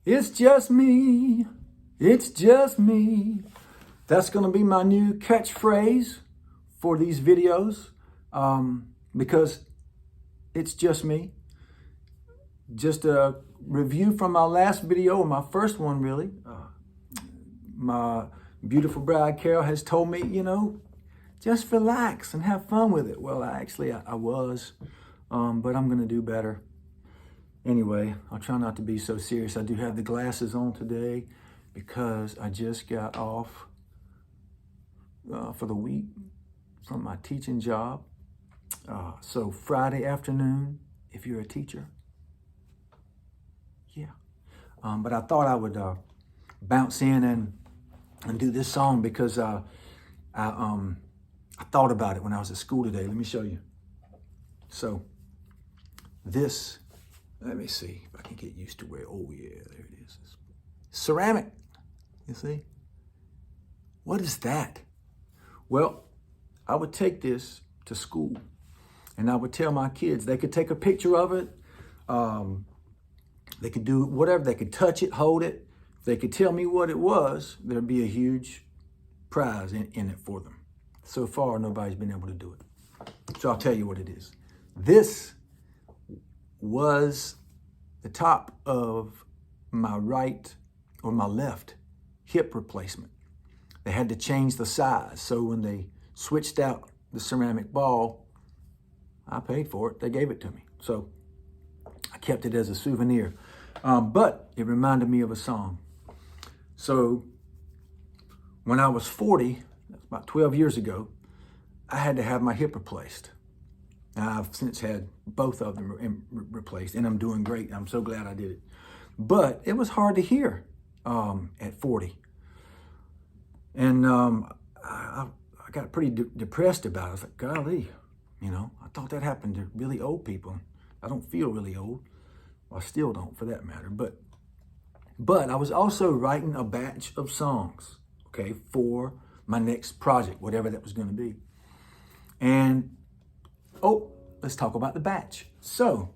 It's just me. It's just me. That's going to be my new catchphrase for these videos because it's just me. Just a review from my last video, or my first one really. My beautiful bride Carol has told me, just relax and have fun with it. Well, I was, but I'm going to do better. Anyway, I'll try not to be so serious. I do have the glasses on today because I just got off for the week from my teaching job. So Friday afternoon, if you're a teacher, yeah. But I thought I would bounce in and do this song because I thought about it when I was at school today. Let me show you. So this, let me see if I can get used to where, oh yeah, there it is. Ceramic, you see? What is that? Well, I would take this to school and I would tell my kids, they could take a picture of it. They could do whatever, they could touch it, hold it. If they could tell me what it was, there'd be a huge prize in it for them. So far, nobody's been able to do it. So I'll tell you what it is. This was the top of my right or my left hip replacement. They had to change the size. So when they switched out the ceramic ball, I paid for it. They gave it to me. So I kept it as a souvenir. But it reminded me of a song. So when I was 40, that's about 12 years ago, I had to have my hip replaced. Now, I've since had both of them replaced, and I'm doing great. I'm so glad I did it. But it was hard to hear at 40. And I got pretty depressed about it. I was like, golly, I thought that happened to really old people. I don't feel really old. Well, I still don't, for that matter. But I was also writing a batch of songs, okay, for my next project, whatever that was going to be. And, let's talk about the batch. So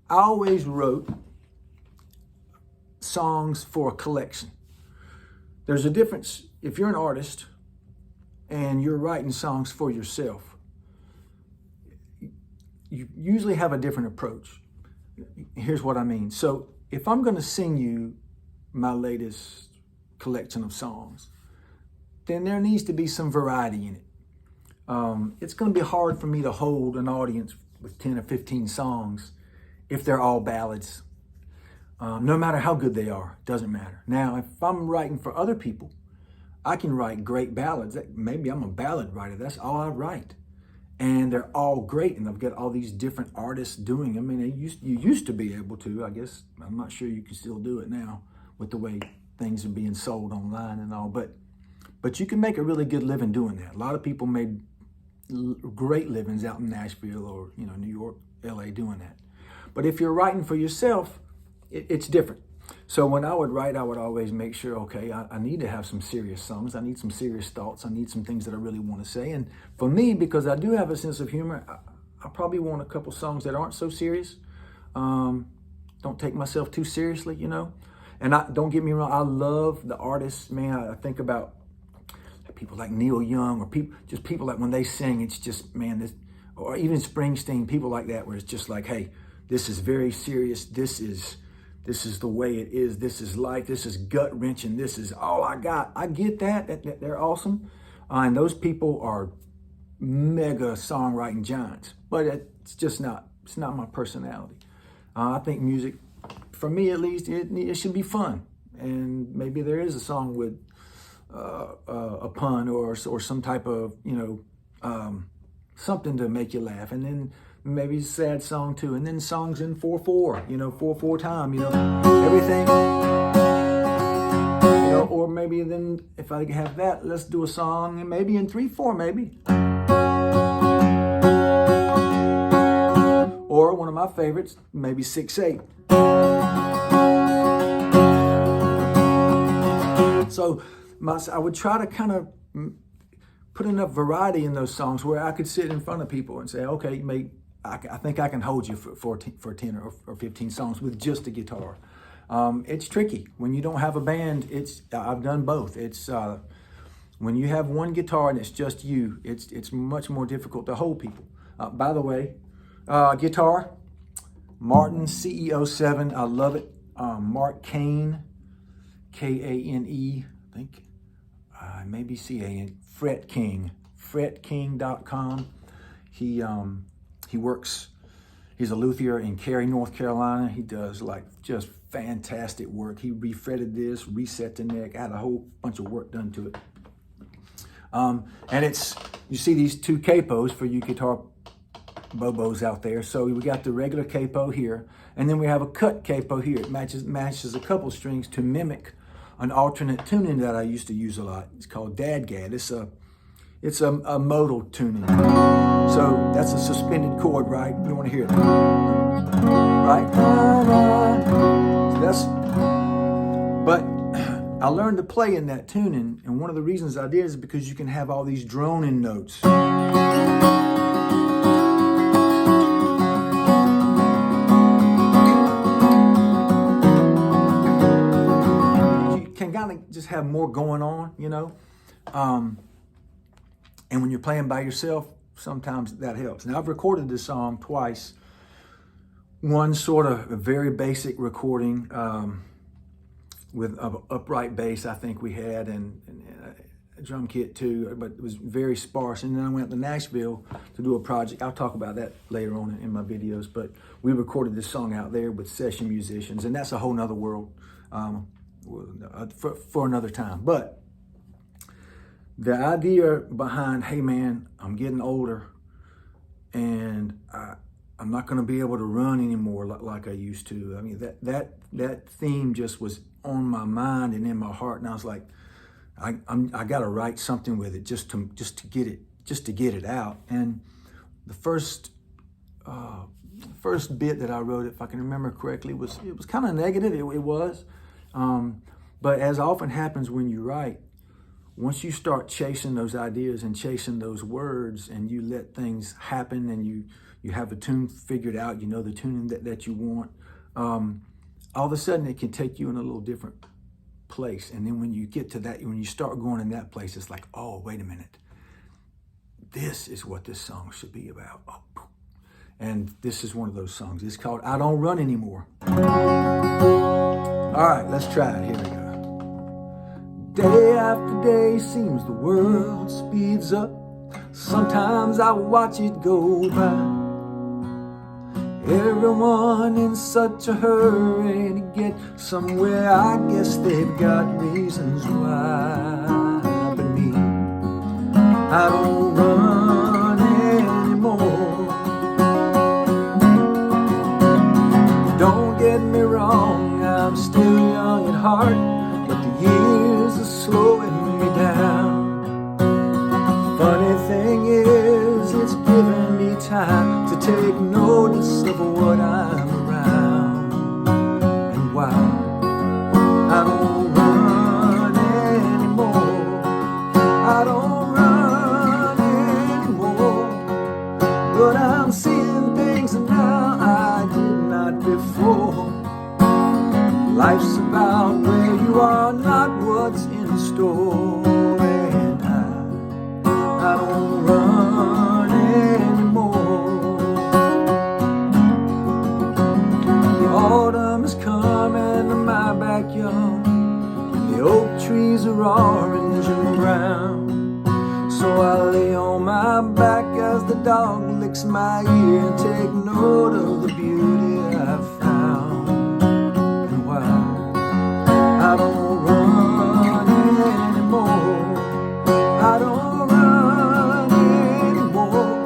I always wrote songs for a collection. There's a difference if you're an artist and you're writing songs for yourself. You usually have a different approach. Here's what I mean. So if I'm going to sing you my latest collection of songs, then there needs to be some variety in it. It's going to be hard for me to hold an audience with 10 or 15 songs if they're all ballads. No matter how good they are, doesn't matter. Now, if I'm writing for other people, I can write great ballads. Maybe I'm a ballad writer. That's all I write. And they're all great. And I've got all these different artists doing them. I mean, you used to be able to, I guess. I'm not sure you can still do it now with the way things are being sold online and all. But you can make a really good living doing that. A lot of people made great livings out in Nashville or, New York, LA doing that. But if you're writing for yourself, it's different. So when I would write, I would always make sure, okay, I need to have some serious songs. I need some serious thoughts. I need some things that I really want to say. And for me, because I do have a sense of humor, I probably want a couple songs that aren't so serious. Don't take myself too seriously, And don't get me wrong, I love the artists, man. I think about people like Neil Young or people like when they sing, it's just, man, or even Springsteen, people like that, where it's just like, hey, this is very serious. This is the way it is. This is life. This is gut wrenching. This is all I got. I get that they're awesome. And those people are mega songwriting giants, but it's not my personality. I think music, for me at least, it should be fun. And maybe there is a song with a pun or some type of, something to make you laugh. And then maybe a sad song too. And then songs in 4/4, 4/4 time, everything, or maybe then if I can have that, let's do a song and maybe in 3/4, maybe. Or one of my favorites, maybe 6/8. So I would try to kind of put enough variety in those songs where I could sit in front of people and say, okay, I think I can hold you for 10 or 15 songs with just a guitar. It's tricky. When you don't have a band, I've done both. When you have one guitar and it's just you, it's much more difficult to hold people. By the way, guitar, Martin CEO7, I love it. Mark Kane, Kane, I think, maybe CAN, Fret King, fretking.com. He works, he's a luthier in Cary, North Carolina. He does like just fantastic work. He refretted this, reset the neck, had a whole bunch of work done to it. And you see these two capos for you guitar bobos out there. So we got the regular capo here, and then we have a cut capo here. It matches a couple strings to mimic an alternate tuning that I used to use a lot. It's called dadgad. It's a modal tuning. So that's a suspended chord, right? You want to hear it, right? But I learned to play in that tuning, and one of the reasons I did is because you can have all these droning notes. Just have more going on, you know. And when you're playing by yourself, sometimes that helps. Now, I've recorded this song twice. One sort of a very basic recording with an upright bass, I think we had, and a drum kit too, but it was very sparse. And then I went to Nashville to do a project. I'll talk about that later on in my videos, but we recorded this song out there with session musicians, and that's a whole nother world. For another time. But the idea behind, hey man, I'm getting older and I'm not going to be able to run anymore like I used to. I mean, that theme just was on my mind and in my heart, and I was like, I got to write something with it just to get it out. And the first bit that I wrote, if I can remember correctly, it was kind of negative. It was. But as often happens when you write, once you start chasing those ideas and chasing those words, and you let things happen, and you have a tune figured out, you know the tuning that you want, all of a sudden it can take you in a little different place. And then when you get to that, when you start going in that place, it's like, oh, wait a minute. This is what this song should be about. Oh. And this is one of those songs. It's called I Don't Run Anymore. All right, let's try it. Here we go. Day after day seems the world speeds up. Sometimes I watch it go by. Everyone in such a hurry to get somewhere. I guess they've got reasons why. But me, I don't run anymore. Don't get me wrong, I'm still young at heart, but the years are slowing me down. Funny thing is, it's giving me time to take notice of what I'm around. And while I don't run anymore, I don't run anymore, but I'm seeing things now I did not before. Life's about where you are, not what's in store. And I don't run anymore. The autumn is coming to my backyard. The oak trees are orange and brown. So I lay on my back as the dog licks my ear and take note of the beauty I've found. I don't run anymore. I don't run anymore,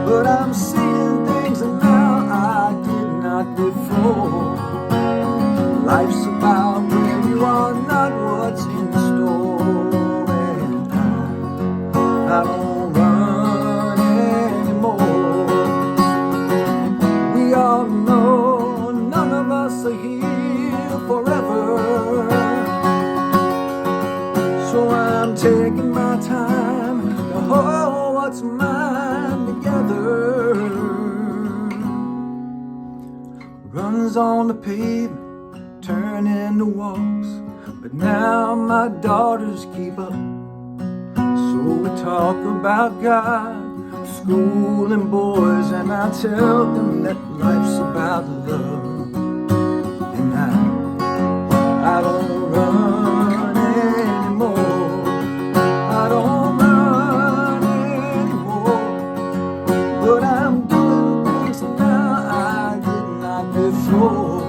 but I'm seeing things now I did not before. Life's about where you are, not what's in store. And I don't run anymore. We all know none of us are here forever. So I'm taking my time to hold what's mine together. Runs on the pavement, turning the walks, but now my daughters keep up. So we talk about God, school and boys, and I tell them that life's about love. And I don't run anymore. I don't run anymore. But I'm doing things now I did not before.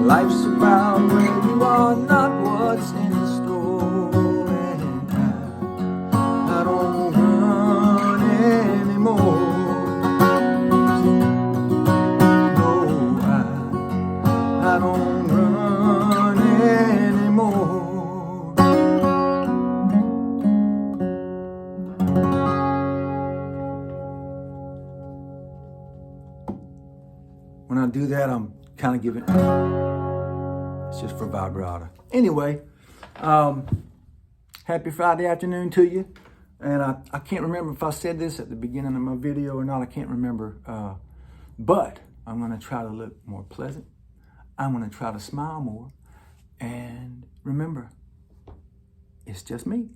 Life's about where you are, not what's in store. And I don't run anymore. No, I don't run anymore. When I do that, I'm kind of giving, it's just for vibrato. Anyway, happy Friday afternoon to you. And I can't remember if I said this at the beginning of my video or not. I can't remember. But I'm going to try to look more pleasant. I'm going to try to smile more. And remember, it's just me.